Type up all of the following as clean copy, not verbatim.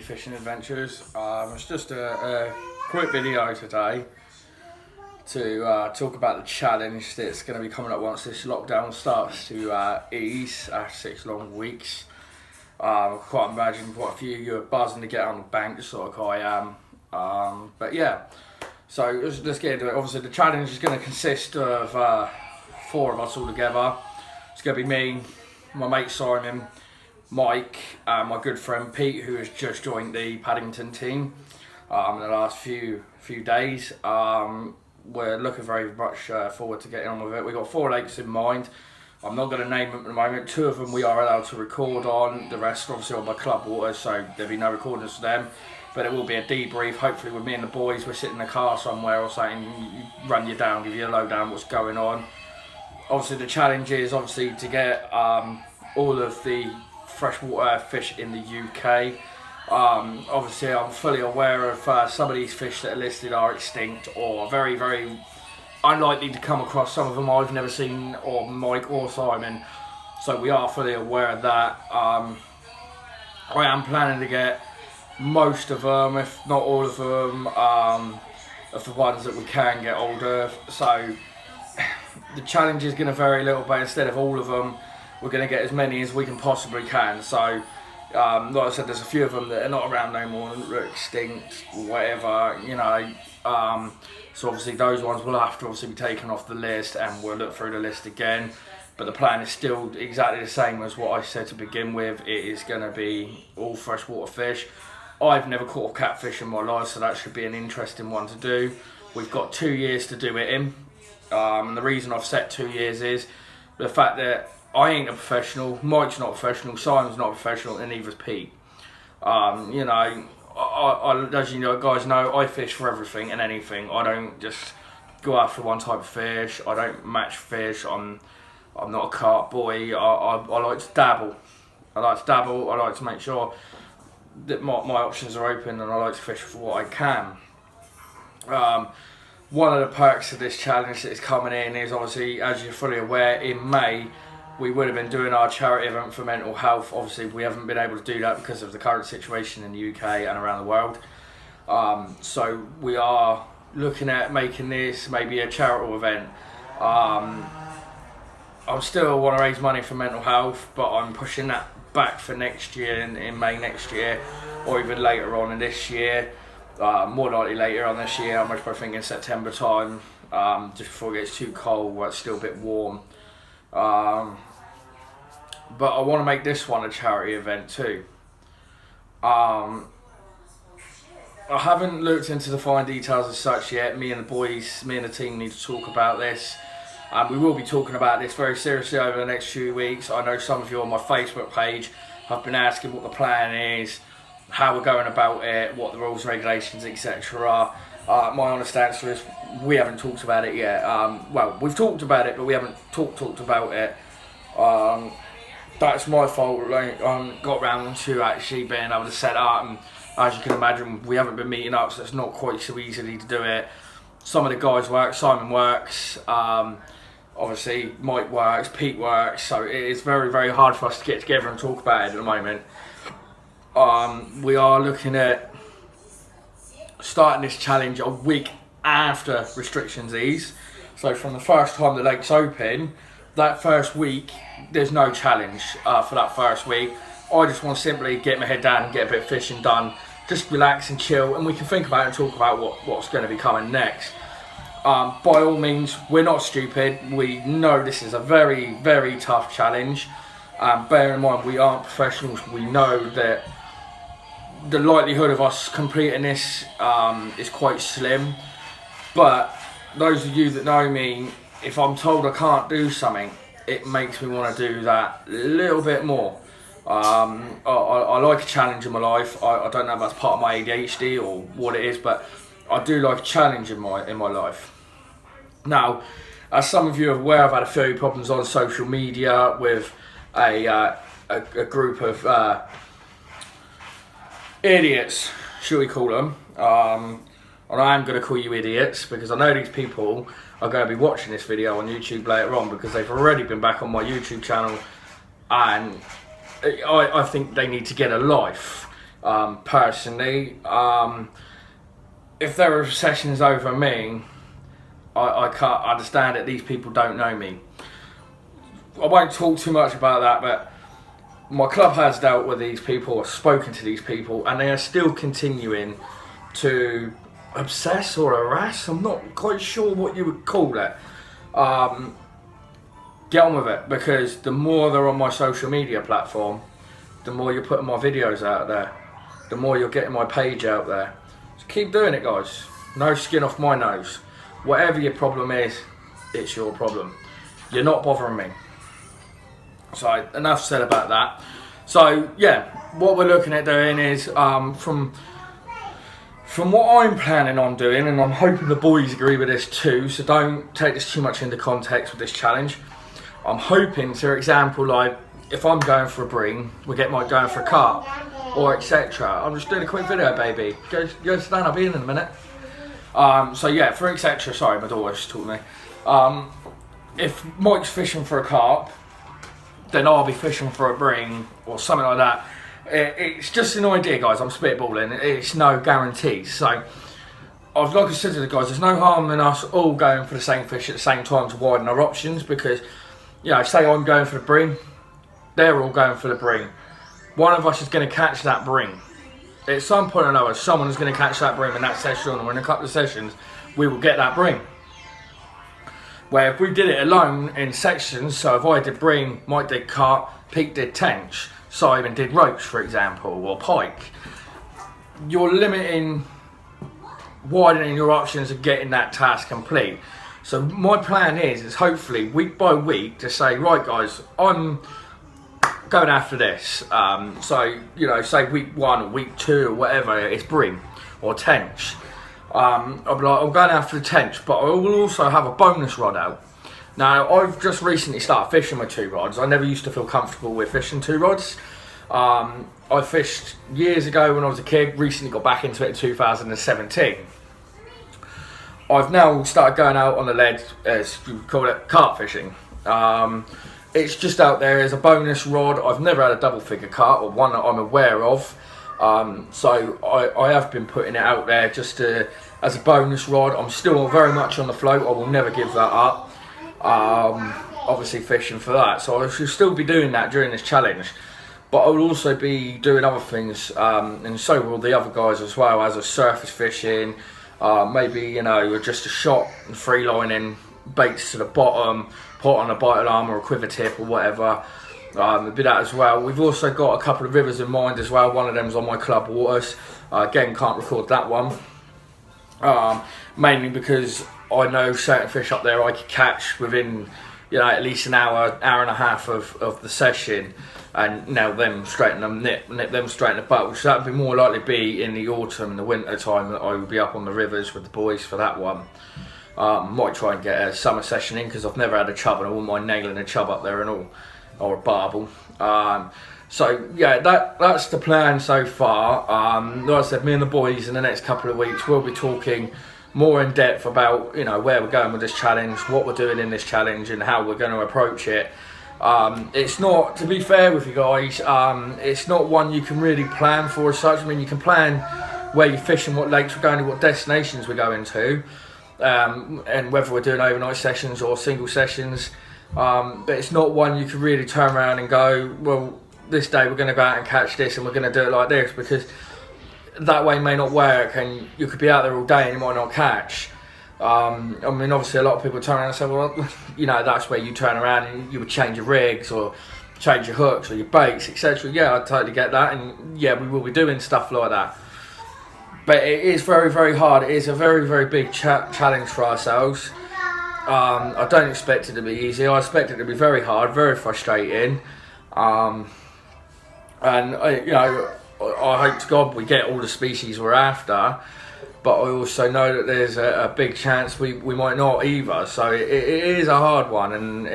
Fishing Adventures. It's just a quick video today to talk about the challenge that's going to be coming up once this lockdown starts to ease after 6 long weeks. I can't imagine what a few of you are buzzing to get on the bank, just like I am. But yeah, so let's get into it. Obviously the challenge is going to consist of 4 of us all together. It's going to be me, my mate Simon, Mike, and my good friend Pete, who has just joined the Paddington team in the last few days. We're looking very much forward to getting on with it. We've got 4 lakes in mind. I'm not going to name them at the moment. 2 of them we are allowed to record on. The rest are obviously on my club water, so there'll be no recordings for them. But it will be a debrief, hopefully with me and the boys. We're sitting in the car somewhere or something, run you down, give you a lowdown what's going on. Obviously the challenge is obviously to get all of the freshwater fish in the UK. Obviously I'm fully aware of some of these fish that are listed are extinct or very, very unlikely to come across. Some of them I've never seen, or Mike or Simon, so we are fully aware of that. I am planning to get most of them, if not all of them, of the ones that we can get hold of. So the challenge is going to vary a little bit. Instead of all of them, we're going to get as many as we can possibly can. So like I said, there's a few of them that are not around no more, are extinct, whatever, you know. So obviously those ones will have to obviously be taken off the list, and we'll look through the list again. But the plan is still exactly the same as what I said to begin with. It is going to be all freshwater fish. I've never caught a catfish in my life, so that should be an interesting one to do. We've got 2 years to do it in. And the reason I've set 2 years is the fact that I ain't a professional, Mike's not a professional, Simon's not a professional, and neither's Pete. You know, as you know, guys know, I fish for everything and anything. I don't just go after one type of fish. I don't match fish. I'm not a carp boy. I like to dabble. I like to make sure that my options are open, and I like to fish for what I can. One of the perks of this challenge that is coming in is obviously, as you're fully aware, in May we would have been doing our charity event for mental health. Obviously we haven't been able to do that because of the current situation in the UK and around the world. So we are looking at making this maybe a charitable event. I still want to raise money for mental health, but I'm pushing that back for next year, in May next year, or even later on in this year. More likely later on this year. I'm most probably thinking September time, just before it gets too cold where it's still a bit warm. But I want to make this one a charity event too. I haven't looked into the fine details as such yet. Me and the team need to talk about this. We will be talking about this very seriously over the next few weeks. I know some of you on my Facebook page have been asking what the plan is, how we're going about it, what the rules, regulations, etc. are. My honest answer is we haven't talked about it yet. Well, we've talked about it, but we haven't talked about it. That's my fault. Got round to actually being able to set up, and as you can imagine, we haven't been meeting up, so it's not quite so easily to do it. Some of the guys work, Simon works, obviously Mike works, Pete works, so it is very, very hard for us to get together and talk about it at the moment. We are looking at starting this challenge a week after restrictions ease. So from the first time the lake's open, that first week, there's no challenge for that first week. I just want to simply get my head down and get a bit of fishing done, just relax and chill, and we can think about it and talk about what's going to be coming next. By all means, we're not stupid. We know this is a very, very tough challenge. Bear in mind, we aren't professionals. We know that the likelihood of us completing this is quite slim. But those of you that know me, if I'm told I can't do something, it makes me want to do that a little bit more. I like a challenge in my life. I don't know if that's part of my ADHD or what it is, but I do like a challenge in my life. Now, as some of you are aware, I've had a few problems on social media with a group of idiots, shall we call them. And I am going to call you idiots because I know these people are going to be watching this video on YouTube later on, because they've already been back on my YouTube channel, and I think they need to get a life. personally. If there are sessions over me, I can't understand that these people don't know me. I won't talk too much about that, but my club has dealt with these people, or spoken to these people, and they are still continuing to obsess or harass. I'm not quite sure what you would call it. Get on with it, because the more they're on my social media platform, the more you're putting my videos out there, the more you're getting my page out there. So keep doing it, guys. No skin off my nose. Whatever your problem is, it's your problem. You're not bothering me. So enough said about that. So yeah, what we're looking at doing is from what I'm planning on doing, and I'm hoping the boys agree with this too, so don't take this too much into context with this challenge. I'm hoping, for example, like if I'm going for a bring, we get Mike going for a carp, or etc. I'm just doing a quick video, baby. Go sit down, I'll be in a minute. So yeah, for etc. Sorry, my daughter's talking to me. If Mike's fishing for a carp, then I'll be fishing for a bring or something like that. It's just an idea, guys. I'm spitballing. It's no guarantees. So, like I said to the guys, there's no harm in us all going for the same fish at the same time to widen our options, because, you know, say I'm going for the bring, they're all going for the bring. One of us is going to catch that bring. At some point or another, someone is going to catch that bring in that session, or in a couple of sessions, we will get that bring. Where if we did it alone in sections, so if I did bring, Mike did carp, Pete did tench, Simon did roach, for example, or pike, you're widening your options of getting that task complete. So my plan is hopefully week by week to say, right guys, I'm going after this. So, you know, say week 1 or week 2 or whatever, it's bring or tench. I'll be like, I'm going after the tench, but I will also have a bonus rod out. Now, I've just recently started fishing with 2 rods. I never used to feel comfortable with fishing 2 rods. I fished years ago when I was a kid, recently got back into it in 2017. I've now started going out on the lead, as you call it, carp fishing. It's just out there as a bonus rod. I've never had a double figure carp, or one that I'm aware of. So I have been putting it out there just as a bonus rod. I'm still very much on the float. I will never give that up. Obviously fishing for that. So I should still be doing that during this challenge. But I will also be doing other things, and so will the other guys as well, as a surface fishing, maybe, you know, just a shot and free lining, baits to the bottom, put on a bite alarm or a quiver tip or whatever. A bit that as well. We've also got a couple of rivers in mind as well. One of them's on my club waters. Again, can't record that one. Mainly because I know certain fish up there I could catch within, you know, at least an hour, hour and a half of the session, and now them straighten them, nip them straight in the butt, which that would be more likely be in the autumn and the winter time that I would be up on the rivers with the boys for that one. Might try and get a summer session in, because I've never had a chub and I wouldn't mind nailing a chub up there and all, or a barbel. So yeah, that's the plan so far. Like I said, me and the boys in the next couple of weeks we'll be talking more in depth about, you know, where we're going with this challenge, what we're doing in this challenge, and how we're going to approach it. It's not, to be fair with you guys, it's not one you can really plan for as such. I mean, you can plan where you're fishing, what lakes we're going to, what destinations we're going to, and whether we're doing overnight sessions or single sessions. But it's not one you can really turn around and go, well, this day we're going to go out and catch this and we're going to do it like this, because that way may not work, and you could be out there all day and you might not catch. I mean, obviously a lot of people turn around and say, well, you know, that's where you turn around and you would change your rigs or change your hooks or your baits, etc. Yeah, I totally get that, and yeah, we will be doing stuff like that. But it is very, very hard. It is a very, very big challenge for ourselves. I don't expect it to be easy. I expect it to be very hard, very frustrating. And, you know, I hope to God we get all the species we're after, but I also know that there's a big chance we might not either. So it is a hard one, and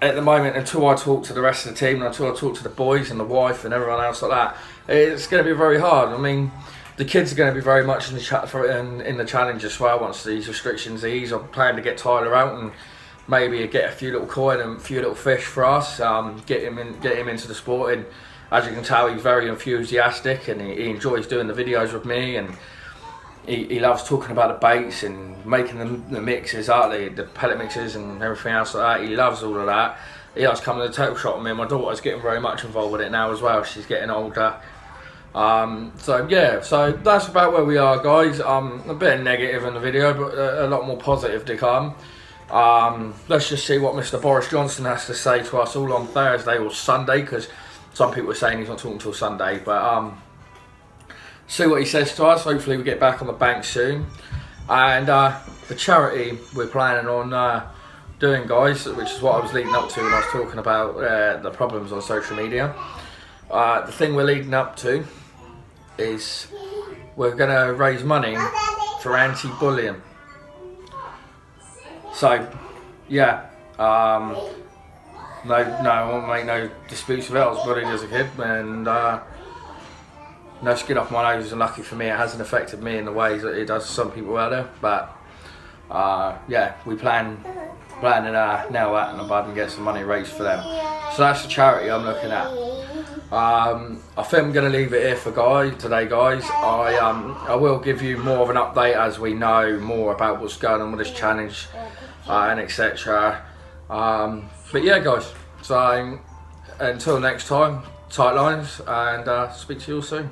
at the moment, until I talk to the rest of the team, until I talk to the boys and the wife and everyone else like that, it's going to be very hard. I mean, the kids are going to be very much in the challenge as well once these restrictions ease. I'm planning to get Tyler out and maybe get a few little koi and a few little fish for us, get him into the sport as you can tell, he's very enthusiastic, and he enjoys doing the videos with me, and he loves talking about the baits and making the mixes out, the pellet mixes and everything else like that. He loves all of that. He likes coming to the tackle shop with me, and my daughter's getting very much involved with it now as well. She's getting older. So yeah, so that's about where we are, guys. A bit negative in the video, but a lot more positive to come. Let's just see what Mr. Boris Johnson has to say to us all on Thursday or Sunday, because some people are saying he's not talking till Sunday, but see what he says to us. Hopefully we get back on the bank soon. And the charity we're planning on doing, guys, which is what I was leading up to when I was talking about the problems on social media. The thing we're leading up to is we're going to raise money for anti-bullying. So, yeah, no, I won't make no disputes with it. I was bullied as a kid, and no skin off my nose, and lucky for me it hasn't affected me in the ways that it does some people out there. But yeah, we plan to nail that in the bud and get some money raised for them. So that's the charity I'm looking at. I think I'm going to leave it here for today, guys. I will give you more of an update as we know more about what's going on with this challenge and etc. But yeah, guys, so until next time, tight lines, and speak to you all soon.